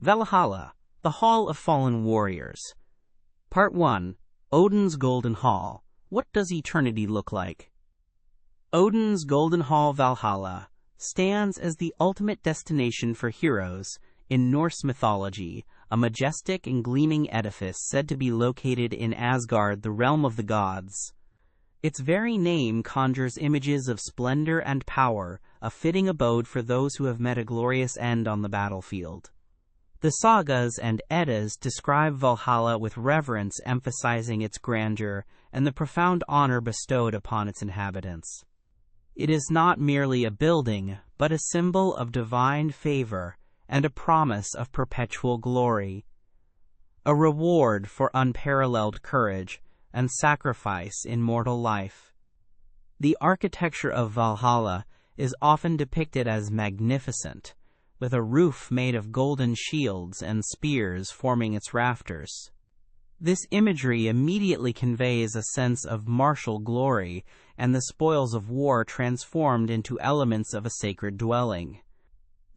Valhalla, the Hall of Fallen Warriors. Part 1. Odin's Golden Hall. What does eternity look like? Odin's Golden Hall Valhalla stands as the ultimate destination for heroes in Norse mythology, a majestic and gleaming edifice said to be located in Asgard, the realm of the gods. Its very name conjures images of splendor and power, a fitting abode for those who have met a glorious end on the battlefield. The sagas and Eddas describe Valhalla with reverence, emphasizing its grandeur and the profound honor bestowed upon its inhabitants. It is not merely a building, but a symbol of divine favor and a promise of perpetual glory, a reward for unparalleled courage and sacrifice in mortal life. The architecture of Valhalla is often depicted as magnificent, with a roof made of golden shields and spears forming its rafters. This imagery immediately conveys a sense of martial glory and the spoils of war transformed into elements of a sacred dwelling.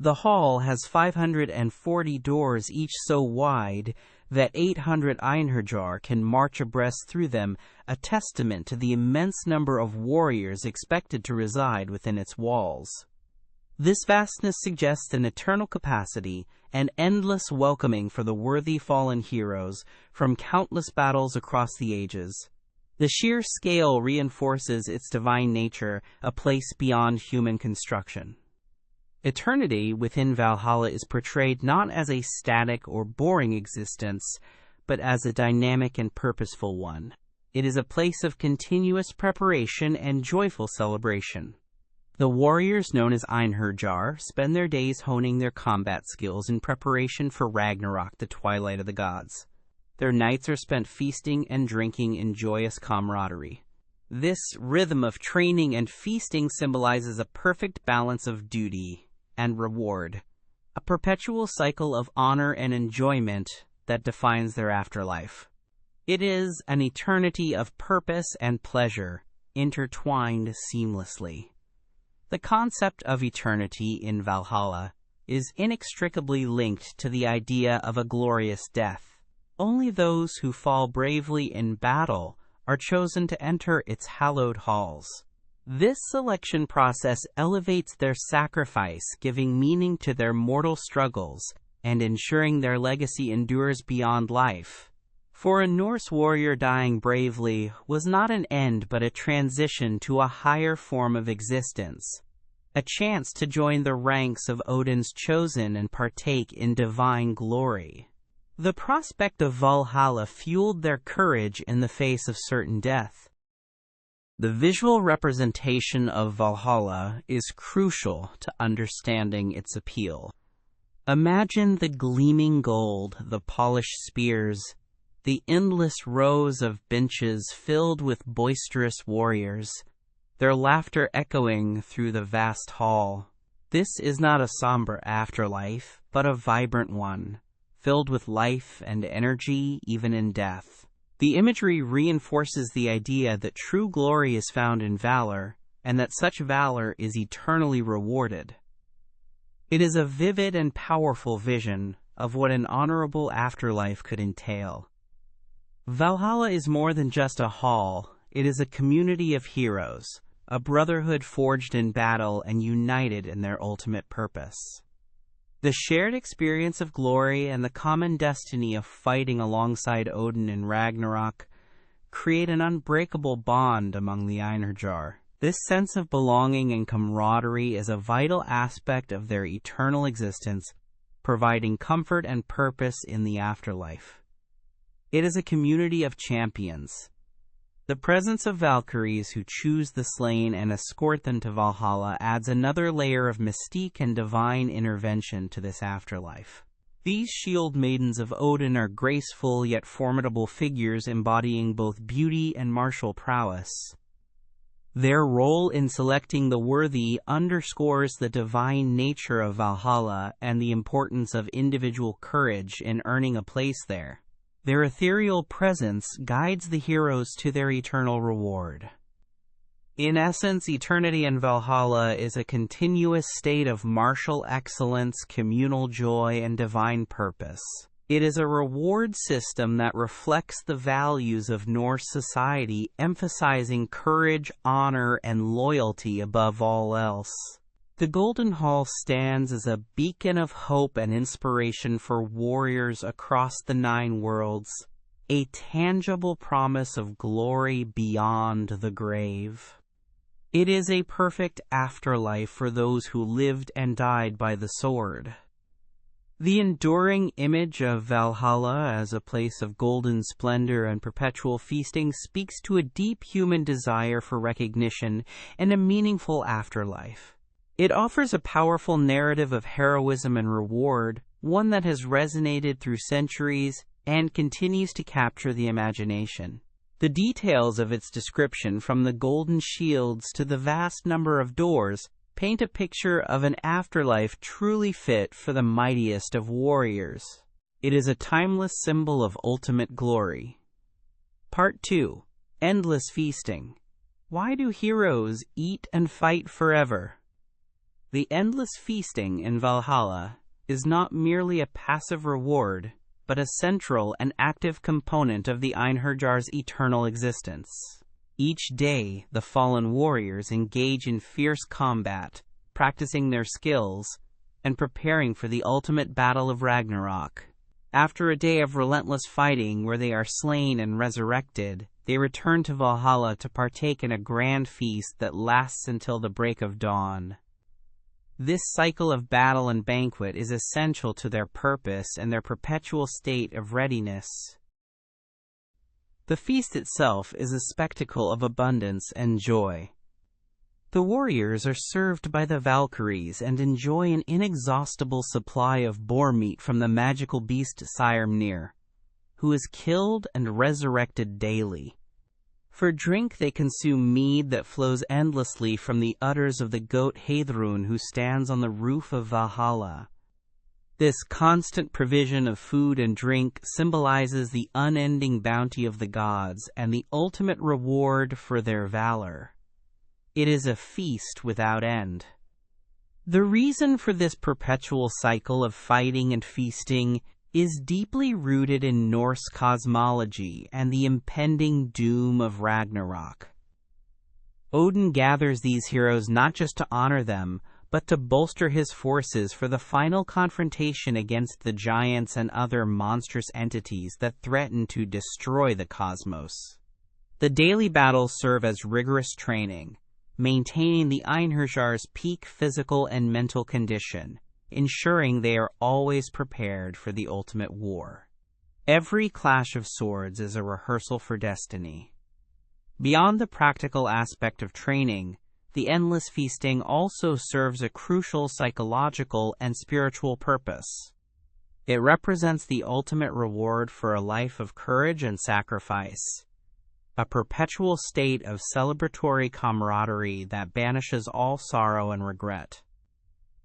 The hall has 540 doors, each so wide that 800 Einherjar can march abreast through them, a testament to the immense number of warriors expected to reside within its walls. This vastness suggests an eternal capacity and endless welcoming for the worthy fallen heroes from countless battles across the ages. The sheer scale reinforces its divine nature, a place beyond human construction. Eternity within Valhalla is portrayed not as a static or boring existence, but as a dynamic and purposeful one. It is a place of continuous preparation and joyful celebration. The warriors known as Einherjar spend their days honing their combat skills in preparation for Ragnarok, the twilight of the gods. Their nights are spent feasting and drinking in joyous camaraderie. This rhythm of training and feasting symbolizes a perfect balance of duty and reward, a perpetual cycle of honor and enjoyment that defines their afterlife. It is an eternity of purpose and pleasure, intertwined seamlessly. The concept of eternity in Valhalla is inextricably linked to the idea of a glorious death. Only those who fall bravely in battle are chosen to enter its hallowed halls. This selection process elevates their sacrifice, giving meaning to their mortal struggles and ensuring their legacy endures beyond life. For a Norse warrior, dying bravely was not an end but a transition to a higher form of existence, a chance to join the ranks of Odin's chosen and partake in divine glory. The prospect of Valhalla fueled their courage in the face of certain death. The visual representation of Valhalla is crucial to understanding its appeal. Imagine the gleaming gold, the polished spears, the endless rows of benches filled with boisterous warriors, their laughter echoing through the vast hall. This is not a somber afterlife, but a vibrant one, filled with life and energy even in death. The imagery reinforces the idea that true glory is found in valor, and that such valor is eternally rewarded. It is a vivid and powerful vision of what an honorable afterlife could entail. Valhalla is more than just a hall. It is a community of heroes, a brotherhood forged in battle and united in their ultimate purpose. The shared experience of glory and the common destiny of fighting alongside Odin in Ragnarok create an unbreakable bond among the Einherjar. This sense of belonging and camaraderie is a vital aspect of their eternal existence, providing comfort and purpose in the afterlife. It is a community of champions. The presence of Valkyries who choose the slain and escort them to Valhalla adds another layer of mystique and divine intervention to this afterlife. These shield maidens of Odin are graceful yet formidable figures embodying both beauty and martial prowess. Their role in selecting the worthy underscores the divine nature of Valhalla and the importance of individual courage in earning a place there. Their ethereal presence guides the heroes to their eternal reward. In essence, eternity in Valhalla is a continuous state of martial excellence, communal joy, and divine purpose. It is a reward system that reflects the values of Norse society, emphasizing courage, honor, and loyalty above all else. The Golden Hall stands as a beacon of hope and inspiration for warriors across the 9 worlds, a tangible promise of glory beyond the grave. It is a perfect afterlife for those who lived and died by the sword. The enduring image of Valhalla as a place of golden splendor and perpetual feasting speaks to a deep human desire for recognition and a meaningful afterlife. It offers a powerful narrative of heroism and reward, one that has resonated through centuries and continues to capture the imagination. The details of its description, from the golden shields to the vast number of doors, paint a picture of an afterlife truly fit for the mightiest of warriors. It is a timeless symbol of ultimate glory. Part 2. Endless Feasting. Why do heroes eat and fight forever? The endless feasting in Valhalla is not merely a passive reward, but a central and active component of the Einherjar's eternal existence. Each day, the fallen warriors engage in fierce combat, practicing their skills and preparing for the ultimate battle of Ragnarok. After a day of relentless fighting where they are slain and resurrected, they return to Valhalla to partake in a grand feast that lasts until the break of dawn. This cycle of battle and banquet is essential to their purpose and their perpetual state of readiness. The feast itself is a spectacle of abundance and joy. The warriors are served by the Valkyries and enjoy an inexhaustible supply of boar meat from the magical beast Syrmnir, who is killed and resurrected daily. For drink, they consume mead that flows endlessly from the udders of the goat Heidrun, who stands on the roof of Valhalla. This constant provision of food and drink symbolizes the unending bounty of the gods and the ultimate reward for their valor. It is a feast without end. The reason for this perpetual cycle of fighting and feasting is deeply rooted in Norse cosmology and the impending doom of Ragnarok. Odin gathers these heroes not just to honor them, but to bolster his forces for the final confrontation against the giants and other monstrous entities that threaten to destroy the cosmos. The daily battles serve as rigorous training, maintaining the Einherjar's peak physical and mental condition, ensuring they are always prepared for the ultimate war. Every clash of swords is a rehearsal for destiny. Beyond the practical aspect of training, the endless feasting also serves a crucial psychological and spiritual purpose. It represents the ultimate reward for a life of courage and sacrifice, a perpetual state of celebratory camaraderie that banishes all sorrow and regret.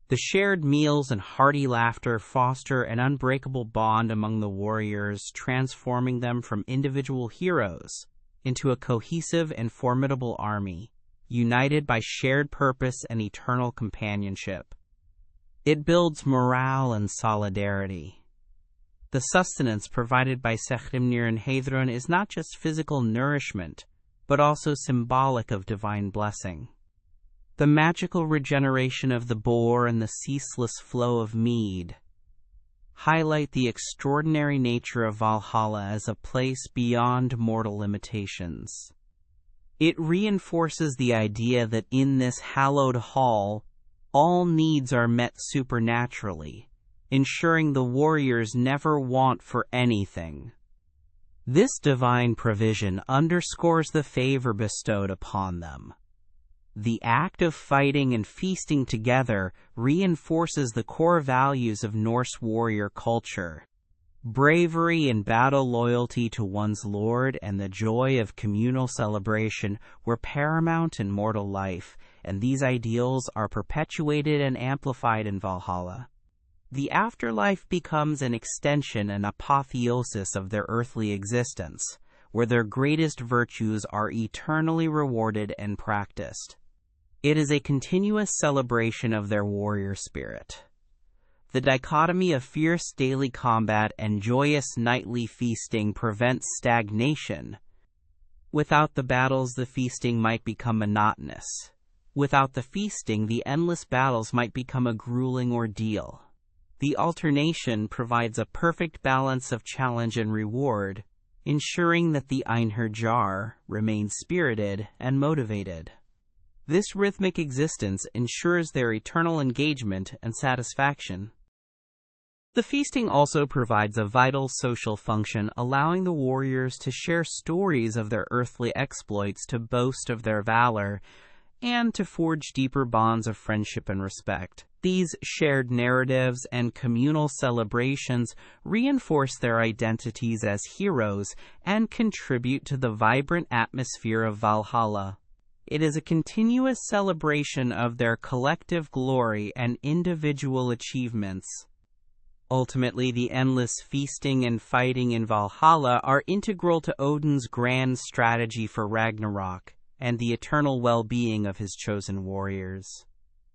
The shared meals and hearty laughter foster an unbreakable bond among the warriors, transforming them from individual heroes into a cohesive and formidable army, united by shared purpose and eternal companionship. It builds morale and solidarity. The sustenance provided by Syrmnir and Heidrun is not just physical nourishment, but also symbolic of divine blessing. The magical regeneration of the boar and the ceaseless flow of mead highlight the extraordinary nature of Valhalla as a place beyond mortal limitations. It reinforces the idea that in this hallowed hall, all needs are met supernaturally, ensuring the warriors never want for anything. This divine provision underscores the favor bestowed upon them. The act of fighting and feasting together reinforces the core values of Norse warrior culture. Bravery in battle, loyalty to one's lord, and the joy of communal celebration were paramount in mortal life, and these ideals are perpetuated and amplified in Valhalla. The afterlife becomes an extension and apotheosis of their earthly existence, where their greatest virtues are eternally rewarded and practiced. It is a continuous celebration of their warrior spirit. The dichotomy of fierce daily combat and joyous nightly feasting prevents stagnation. Without the battles, the feasting might become monotonous. Without the feasting, the endless battles might become a grueling ordeal. The alternation provides a perfect balance of challenge and reward, ensuring that the Einherjar remain spirited and motivated. This rhythmic existence ensures their eternal engagement and satisfaction. The feasting also provides a vital social function, allowing the warriors to share stories of their earthly exploits, to boast of their valor, and to forge deeper bonds of friendship and respect. These shared narratives and communal celebrations reinforce their identities as heroes and contribute to the vibrant atmosphere of Valhalla. It is a continuous celebration of their collective glory and individual achievements. Ultimately, the endless feasting and fighting in Valhalla are integral to Odin's grand strategy for Ragnarok and the eternal well-being of his chosen warriors.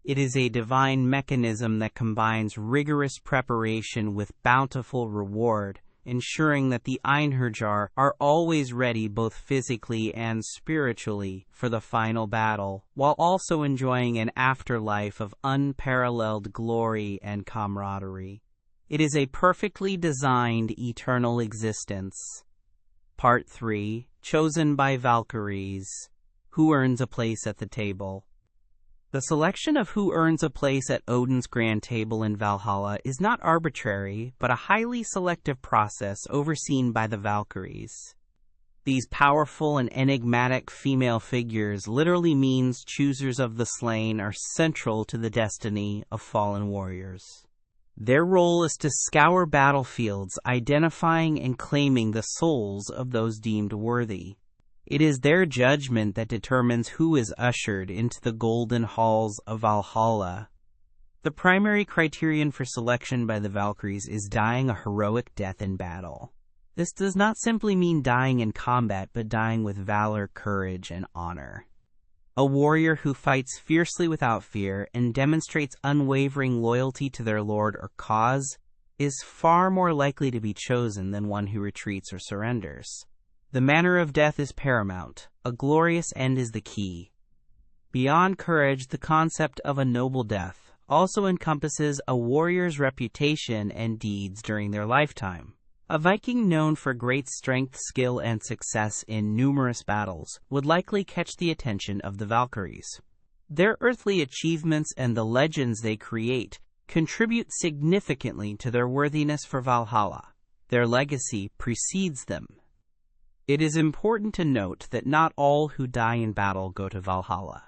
It is a divine mechanism that combines rigorous preparation with bountiful reward, ensuring that the Einherjar are always ready both physically and spiritually for the final battle, while also enjoying an afterlife of unparalleled glory and camaraderie. It is a perfectly designed eternal existence. Part 3. Chosen by Valkyries. Who earns a place at the table? The selection of who earns a place at Odin's grand table in Valhalla is not arbitrary, but a highly selective process overseen by the Valkyries. These powerful and enigmatic female figures literally means choosers of the slain are central to the destiny of fallen warriors. Their role is to scour battlefields, identifying and claiming the souls of those deemed worthy. It is their judgment that determines who is ushered into the golden halls of Valhalla. The primary criterion for selection by the Valkyries is dying a heroic death in battle. This does not simply mean dying in combat, but dying with valor, courage, and honor. A warrior who fights fiercely without fear and demonstrates unwavering loyalty to their lord or cause is far more likely to be chosen than one who retreats or surrenders. The manner of death is paramount. A glorious end is the key. Beyond courage, the concept of a noble death also encompasses a warrior's reputation and deeds during their lifetime. A Viking known for great strength, skill, and success in numerous battles would likely catch the attention of the Valkyries. Their earthly achievements and the legends they create contribute significantly to their worthiness for Valhalla. Their legacy precedes them. It is important to note that not all who die in battle go to Valhalla.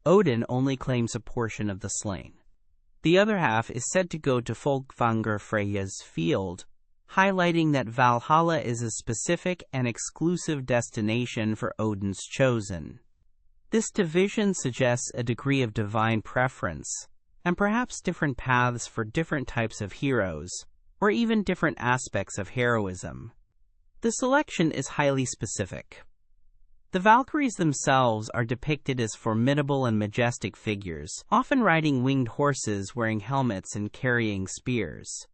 Odin only claims a portion of the slain. The other half is said to go to Folkvangr, Freyja's field, highlighting that Valhalla is a specific and exclusive destination for Odin's chosen. This division suggests a degree of divine preference, and perhaps different paths for different types of heroes, or even different aspects of heroism. The selection is highly specific. The Valkyries themselves are depicted as formidable and majestic figures, often riding winged horses, wearing helmets, and carrying spears.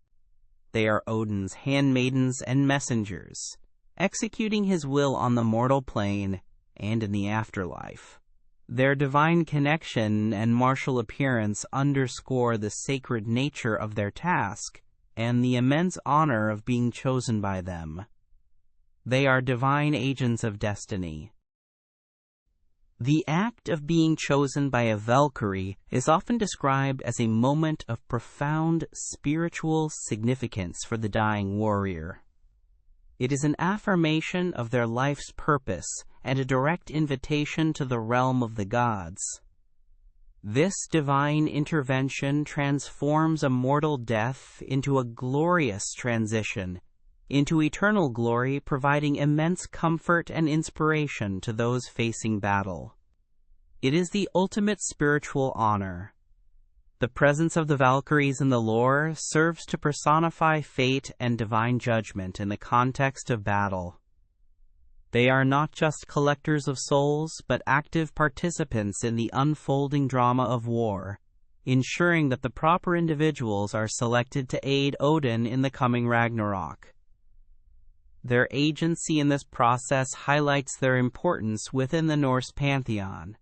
They are Odin's handmaidens and messengers, executing his will on the mortal plane and in the afterlife. Their divine connection and martial appearance underscore the sacred nature of their task and the immense honor of being chosen by them. They are divine agents of destiny. The act of being chosen by a Valkyrie is often described as a moment of profound spiritual significance for the dying warrior. It is an affirmation of their life's purpose and a direct invitation to the realm of the gods. This divine intervention transforms a mortal death into a glorious transition, into eternal glory, providing immense comfort and inspiration to those facing battle. It is the ultimate spiritual honor. The presence of the Valkyries in the lore serves to personify fate and divine judgment in the context of battle. They are not just collectors of souls, but active participants in the unfolding drama of war, ensuring that the proper individuals are selected to aid Odin in the coming Ragnarok. Their agency in this process highlights their importance within the Norse pantheon.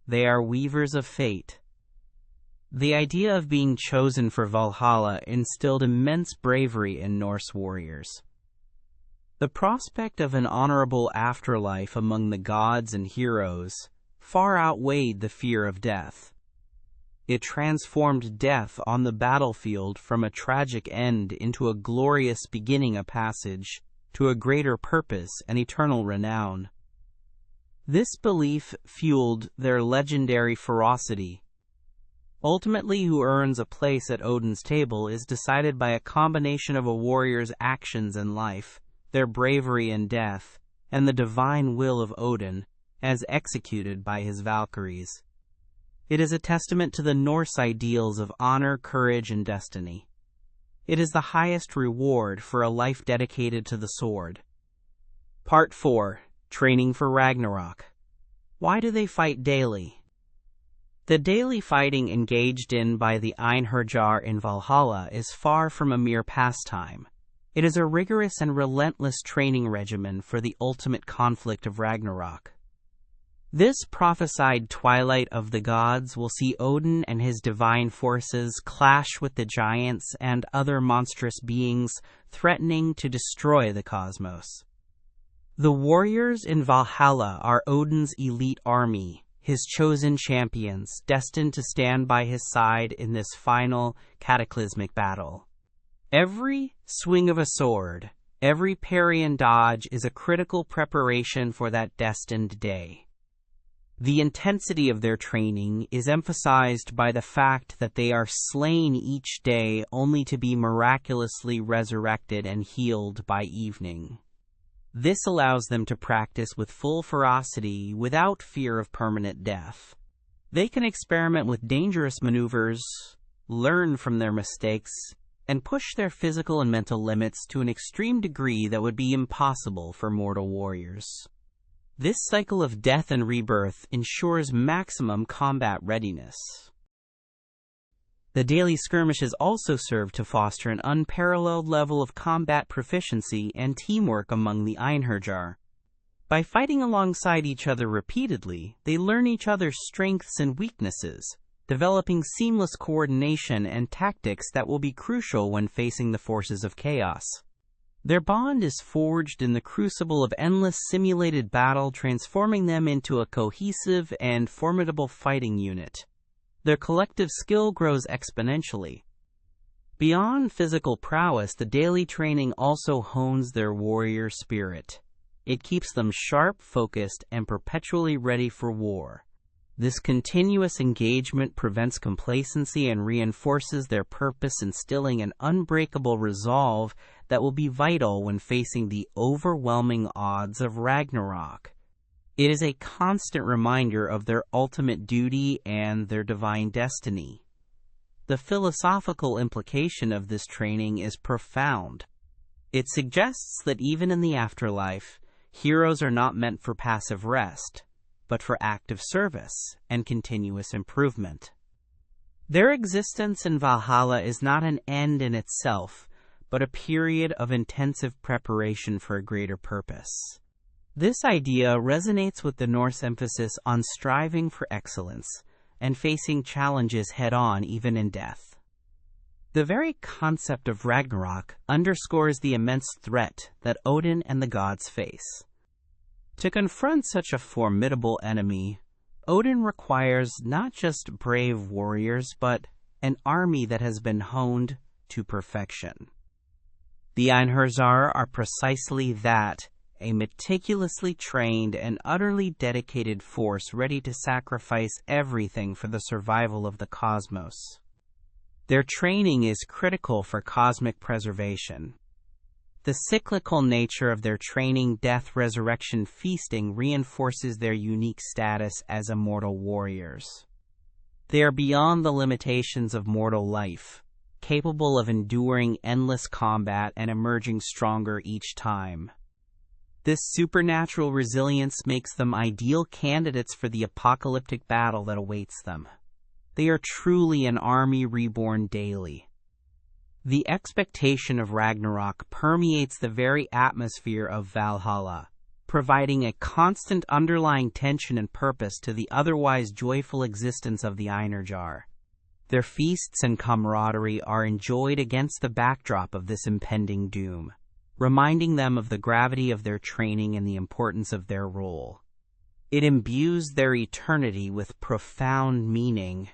They are weavers of fate. The idea of being chosen for Valhalla instilled immense bravery in Norse warriors. The prospect of an honorable afterlife among the gods and heroes far outweighed the fear of death. It transformed death on the battlefield from a tragic end into a glorious beginning, a passage to a greater purpose and eternal renown. This belief fueled their legendary ferocity. Ultimately, who earns a place at Odin's table is decided by a combination of a warrior's actions in life, their bravery in death, and the divine will of Odin, as executed by his Valkyries. It is a testament to the Norse ideals of honor, courage, and destiny. It is the highest reward for a life dedicated to the sword. Part 4. Training for Ragnarok. Why do they fight daily? The daily fighting engaged in by the Einherjar in Valhalla is far from a mere pastime. It is a rigorous and relentless training regimen for the ultimate conflict of Ragnarok. This prophesied twilight of the gods will see Odin and his divine forces clash with the giants and other monstrous beings threatening to destroy the cosmos. The warriors in Valhalla are Odin's elite army, his chosen champions, destined to stand by his side in this final cataclysmic battle. Every swing of a sword, every parry and dodge is a critical preparation for that destined day. The intensity of their training is emphasized by the fact that they are slain each day only to be miraculously resurrected and healed by evening. This allows them to practice with full ferocity without fear of permanent death. They can experiment with dangerous maneuvers, learn from their mistakes, and push their physical and mental limits to an extreme degree that would be impossible for mortal warriors. This cycle of death and rebirth ensures maximum combat readiness. The daily skirmishes also serve to foster an unparalleled level of combat proficiency and teamwork among the Einherjar. By fighting alongside each other repeatedly, they learn each other's strengths and weaknesses, developing seamless coordination and tactics that will be crucial when facing the forces of chaos. Their bond is forged in the crucible of endless simulated battle, transforming them into a cohesive and formidable fighting unit. Their collective skill grows exponentially. Beyond physical prowess, the daily training also hones their warrior spirit. It keeps them sharp, focused, and perpetually ready for war. This continuous engagement prevents complacency and reinforces their purpose, instilling an unbreakable resolve that will be vital when facing the overwhelming odds of Ragnarok. It is a constant reminder of their ultimate duty and their divine destiny. The philosophical implication of this training is profound. It suggests that even in the afterlife, heroes are not meant for passive rest, but for active service and continuous improvement. Their existence in Valhalla is not an end in itself, but a period of intensive preparation for a greater purpose. This idea resonates with the Norse emphasis on striving for excellence and facing challenges head-on even in death. The very concept of Ragnarok underscores the immense threat that Odin and the gods face. To confront such a formidable enemy, Odin requires not just brave warriors, but an army that has been honed to perfection. The Einherjar are precisely that, a meticulously trained and utterly dedicated force ready to sacrifice everything for the survival of the cosmos. Their training is critical for cosmic preservation. The cyclical nature of their training, death, resurrection, feasting reinforces their unique status as immortal warriors. They are beyond the limitations of mortal life, capable of enduring endless combat and emerging stronger each time. This supernatural resilience makes them ideal candidates for the apocalyptic battle that awaits them. They are truly an army reborn daily. The expectation of Ragnarok permeates the very atmosphere of Valhalla, providing a constant underlying tension and purpose to the otherwise joyful existence of the Einherjar. Their feasts and camaraderie are enjoyed against the backdrop of this impending doom, reminding them of the gravity of their training and the importance of their role. It imbues their eternity with profound meaning.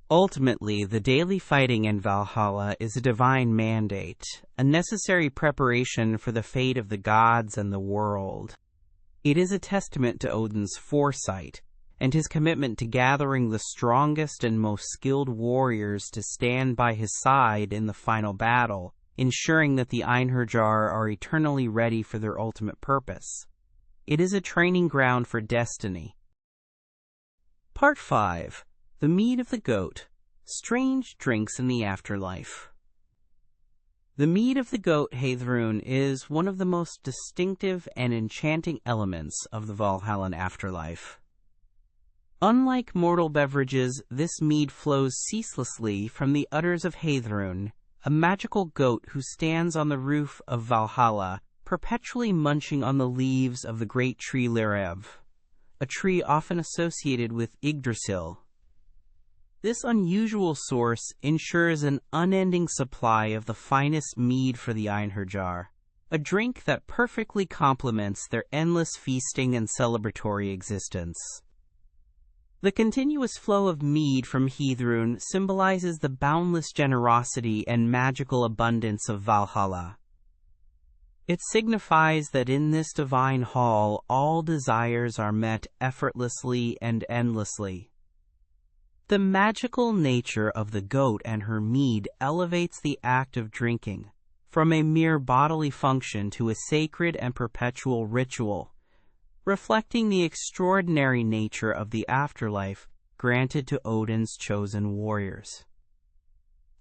Ultimately, the daily fighting in Valhalla is a divine mandate, a necessary preparation for the fate of the gods and the world. It is a testament to Odin's foresight and his commitment to gathering the strongest and most skilled warriors to stand by his side in the final battle, ensuring that the Einherjar are eternally ready for their ultimate purpose. It is a training ground for destiny. Part 5. The Mead of the Goat. Strange Drinks in the Afterlife. The mead of the goat Heidrun is one of the most distinctive and enchanting elements of the Valhallan afterlife. Unlike mortal beverages, this mead flows ceaselessly from the udders of Heidrun, a magical goat who stands on the roof of Valhalla, perpetually munching on the leaves of the great tree Lirev, a tree often associated with Yggdrasil. This unusual source ensures an unending supply of the finest mead for the Einherjar, a drink that perfectly complements their endless feasting and celebratory existence. The continuous flow of mead from Heidrun symbolizes the boundless generosity and magical abundance of Valhalla. It signifies that in this divine hall all desires are met effortlessly and endlessly. The magical nature of the goat and her mead elevates the act of drinking from a mere bodily function to a sacred and perpetual ritual, reflecting the extraordinary nature of the afterlife granted to Odin's chosen warriors.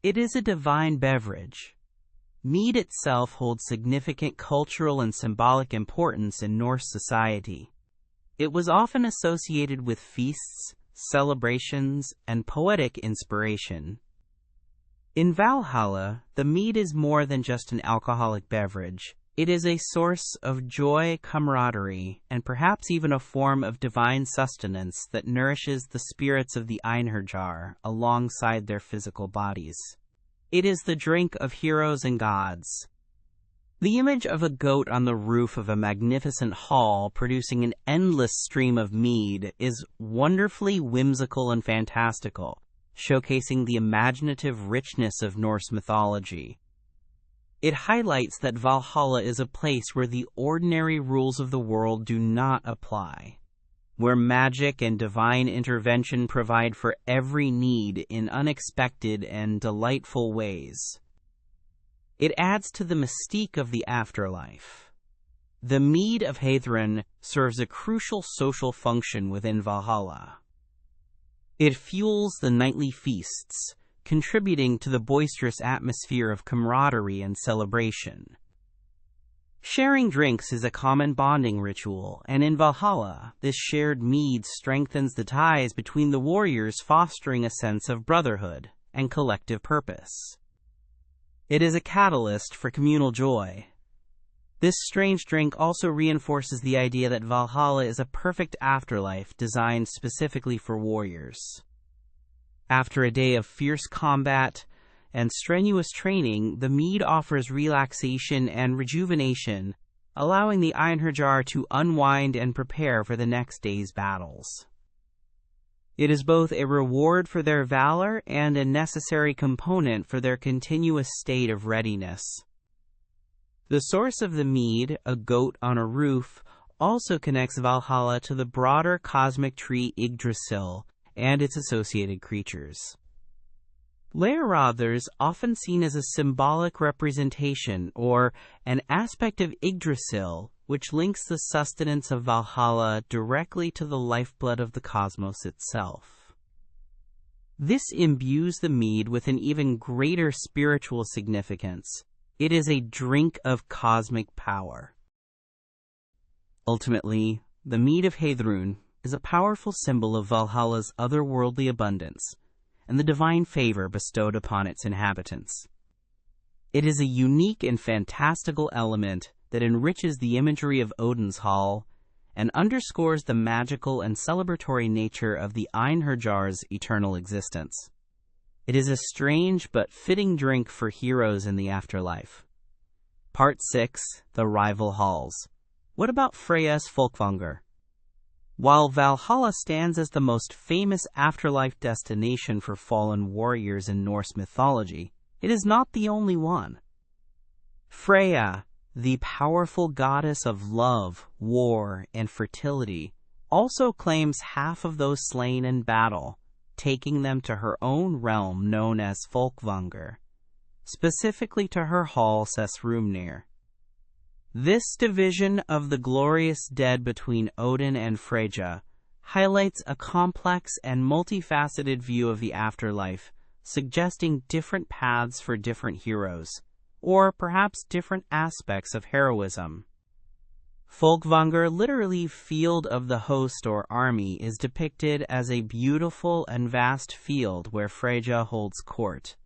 It is a divine beverage. Mead itself holds significant cultural and symbolic importance in Norse society. It was often associated with feasts, celebrations, and poetic inspiration. In Valhalla, the mead is more than just an alcoholic beverage. It is a source of joy, camaraderie, and perhaps even a form of divine sustenance that nourishes the spirits of the Einherjar alongside their physical bodies. It is the drink of heroes and gods. The image of a goat on the roof of a magnificent hall producing an endless stream of mead is wonderfully whimsical and fantastical, showcasing the imaginative richness of Norse mythology. It highlights that Valhalla is a place where the ordinary rules of the world do not apply, where magic and divine intervention provide for every need in unexpected and delightful ways. It adds to the mystique of the afterlife. The mead of Heidrun serves a crucial social function within Valhalla. It fuels the nightly feasts, contributing to the boisterous atmosphere of camaraderie and celebration. Sharing drinks is a common bonding ritual, and in Valhalla, this shared mead strengthens the ties between the warriors, fostering a sense of brotherhood and collective purpose. It is a catalyst for communal joy. This strange drink also reinforces the idea that Valhalla is a perfect afterlife designed specifically for warriors. After a day of fierce combat and strenuous training, the mead offers relaxation and rejuvenation, allowing the Einherjar to unwind and prepare for the next day's battles. It is both a reward for their valor and a necessary component for their continuous state of readiness. The source of the mead, a goat on a roof, also connects Valhalla to the broader cosmic tree Yggdrasil and its associated creatures. Leirothers, often seen as a symbolic representation or an aspect of Yggdrasil, which links the sustenance of Valhalla directly to the lifeblood of the cosmos itself. This imbues the mead with an even greater spiritual significance. It is a drink of cosmic power. Ultimately, the Mead of Heidrun is a powerful symbol of Valhalla's otherworldly abundance and the divine favor bestowed upon its inhabitants. It is a unique and fantastical element that enriches the imagery of Odin's Hall and underscores the magical and celebratory nature of the Einherjar's eternal existence. It is a strange but fitting drink for heroes in the afterlife. Part 6. The Rival Halls. What about Freyja's Folkvangr? While Valhalla stands as the most famous afterlife destination for fallen warriors in Norse mythology, it is not the only one. Freyja, the powerful goddess of love, war, and fertility, also claims half of those slain in battle, taking them to her own realm known as Folkvangr, specifically to her hall Sessrumnir. This division of the glorious dead between Odin and Freyja highlights a complex and multifaceted view of the afterlife, suggesting different paths for different heroes, or perhaps different aspects of heroism. Folkvangr, literally field of the host or army, is depicted as a beautiful and vast field where Freyja holds court.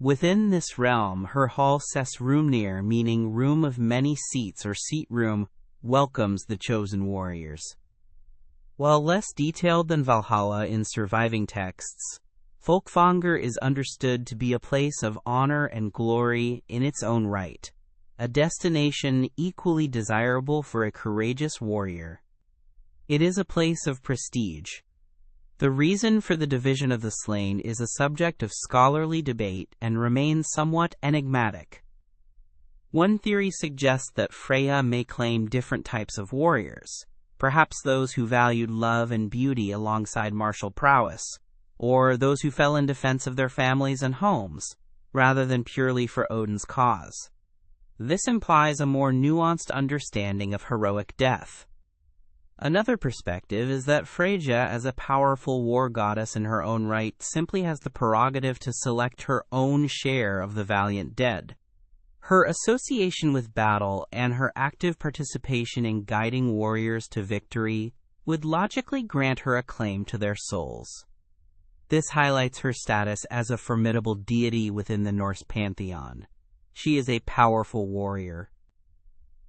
Within this realm, her hall Sessrumnir, meaning room of many seats or seat room, welcomes the chosen warriors. While less detailed than Valhalla in surviving texts, Folkvangr is understood to be a place of honor and glory in its own right, a destination equally desirable for a courageous warrior. It is a place of prestige. The reason for the division of the slain is a subject of scholarly debate and remains somewhat enigmatic. One theory suggests that Freyja may claim different types of warriors, perhaps those who valued love and beauty alongside martial prowess, or those who fell in defense of their families and homes, rather than purely for Odin's cause. This implies a more nuanced understanding of heroic death. Another perspective is that Freyja, as a powerful war goddess in her own right, simply has the prerogative to select her own share of the valiant dead. Her association with battle and her active participation in guiding warriors to victory would logically grant her a claim to their souls. This highlights her status as a formidable deity within the Norse pantheon. She is a powerful warrior.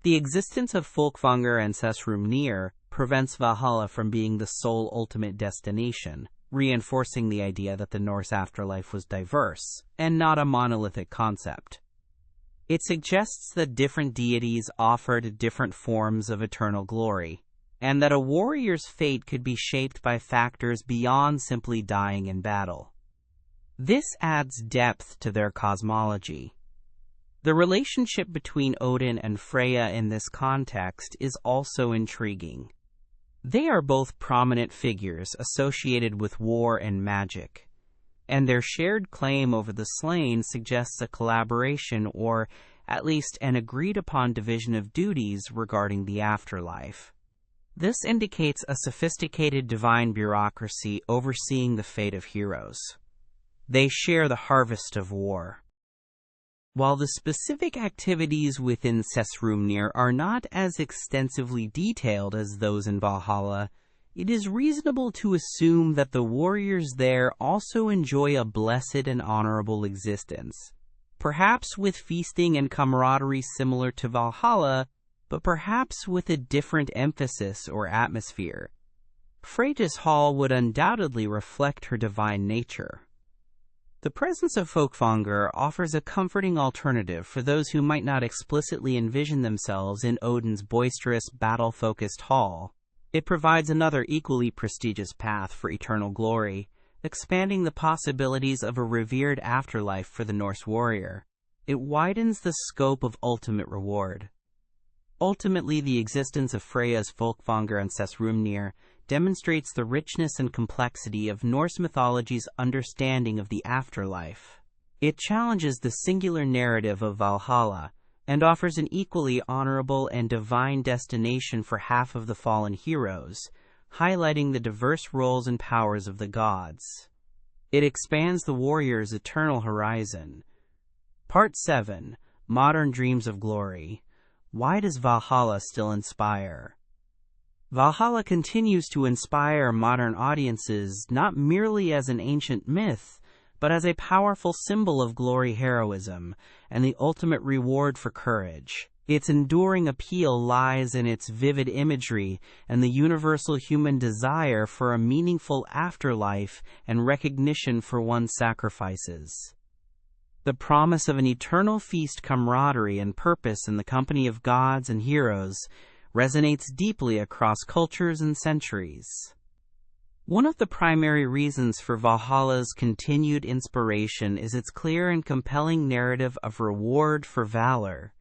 The existence of Folkvangr and Sessrumnir prevents Valhalla from being the sole ultimate destination, reinforcing the idea that the Norse afterlife was diverse and not a monolithic concept. It suggests that different deities offered different forms of eternal glory, and that a warrior's fate could be shaped by factors beyond simply dying in battle. This adds depth to their cosmology. The relationship between Odin and Freyja in this context is also intriguing. They are both prominent figures associated with war and magic, and their shared claim over the slain suggests a collaboration or at least an agreed-upon division of duties regarding the afterlife. This indicates a sophisticated divine bureaucracy overseeing the fate of heroes. They share the harvest of war. While the specific activities within Sessrumnir are not as extensively detailed as those in Valhalla, it is reasonable to assume that the warriors there also enjoy a blessed and honorable existence, perhaps with feasting and camaraderie similar to Valhalla, but perhaps with a different emphasis or atmosphere. Freyja's hall would undoubtedly reflect her divine nature. The presence of Folkvangr offers a comforting alternative for those who might not explicitly envision themselves in Odin's boisterous, battle-focused hall. It provides another equally prestigious path for eternal glory, expanding the possibilities of a revered afterlife for the Norse warrior. It widens the scope of ultimate reward. Ultimately, the existence of Freyja's Folkvangr and Sessrumnir demonstrates the richness and complexity of Norse mythology's understanding of the afterlife. It challenges the singular narrative of Valhalla and offers an equally honorable and divine destination for half of the fallen heroes, highlighting the diverse roles and powers of the gods. It expands the warrior's eternal horizon. Part 7. Modern Dreams of Glory. Why does Valhalla still inspire? Valhalla continues to inspire modern audiences not merely as an ancient myth, but as a powerful symbol of glory, heroism, and the ultimate reward for courage. Its enduring appeal lies in its vivid imagery and the universal human desire for a meaningful afterlife and recognition for one's sacrifices. The promise of an eternal feast, camaraderie, and purpose in the company of gods and heroes resonates deeply across cultures and centuries. One of the primary reasons for Valhalla's continued inspiration is its clear and compelling narrative of reward for valor.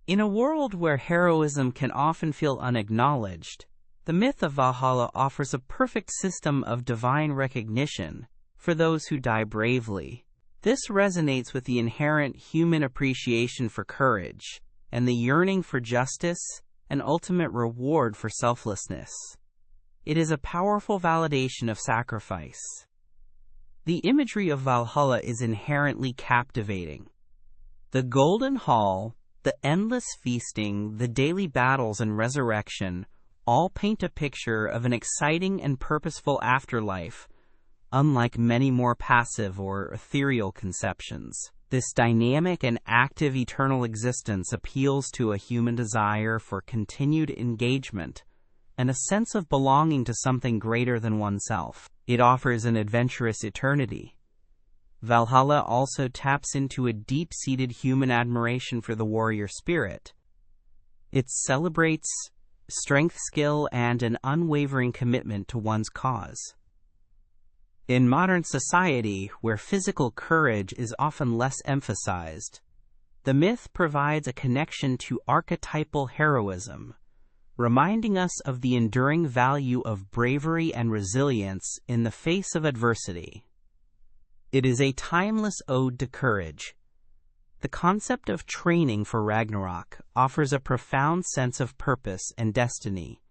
In a world where heroism can often feel unacknowledged, the myth of Valhalla offers a perfect system of divine recognition for those who die bravely. This resonates with the inherent human appreciation for courage and the yearning for justice and ultimate reward for selflessness. It is a powerful validation of sacrifice. The imagery of Valhalla is inherently captivating. The Golden Hall, the endless feasting, the daily battles, and resurrection all paint a picture of an exciting and purposeful afterlife, unlike many more passive or ethereal conceptions. This dynamic and active eternal existence appeals to a human desire for continued engagement and a sense of belonging to something greater than oneself. It offers an adventurous eternity. Valhalla also taps into a deep-seated human admiration for the warrior spirit. It celebrates strength, skill, and an unwavering commitment to one's cause. In modern society, where physical courage is often less emphasized, the myth provides a connection to archetypal heroism, reminding us of the enduring value of bravery and resilience in the face of adversity. It is a timeless ode to courage. The concept of training for Ragnarok offers a profound sense of purpose and destiny.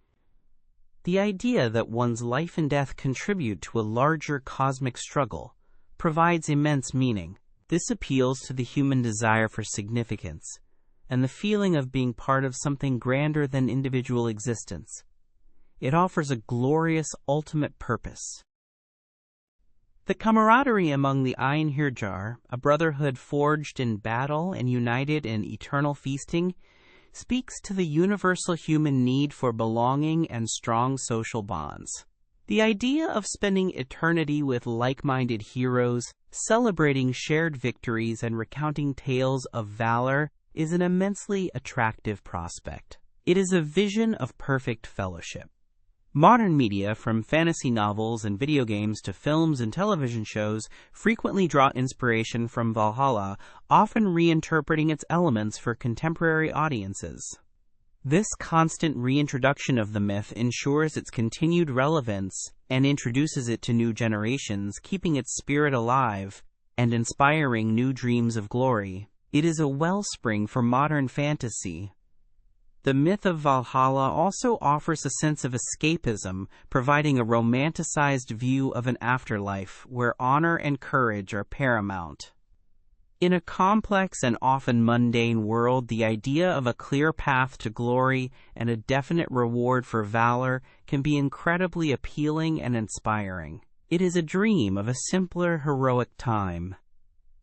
The idea that one's life and death contribute to a larger cosmic struggle provides immense meaning. This appeals to the human desire for significance and the feeling of being part of something grander than individual existence. It offers a glorious ultimate purpose. The camaraderie among the Einherjar, a brotherhood forged in battle and united in eternal feasting, speaks to the universal human need for belonging and strong social bonds. The idea of spending eternity with like-minded heroes, celebrating shared victories, and recounting tales of valor is an immensely attractive prospect. It is a vision of perfect fellowship. Modern media, from fantasy novels and video games to films and television shows, frequently draw inspiration from Valhalla, often reinterpreting its elements for contemporary audiences. This constant reintroduction of the myth ensures its continued relevance and introduces it to new generations, keeping its spirit alive and inspiring new dreams of glory. It is a wellspring for modern fantasy. The myth of Valhalla also offers a sense of escapism, providing a romanticized view of an afterlife where honor and courage are paramount. In a complex and often mundane world, the idea of a clear path to glory and a definite reward for valor can be incredibly appealing and inspiring. It is a dream of a simpler, heroic time.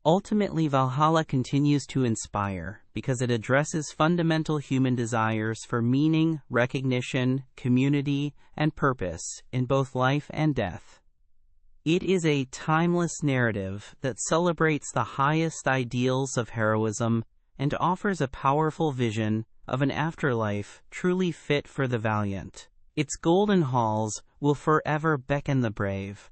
Ultimately, Valhalla continues to inspire because it addresses fundamental human desires for meaning, recognition, community, and purpose in both life and death. It is a timeless narrative that celebrates the highest ideals of heroism and offers a powerful vision of an afterlife truly fit for the valiant. Its golden halls will forever beckon the brave,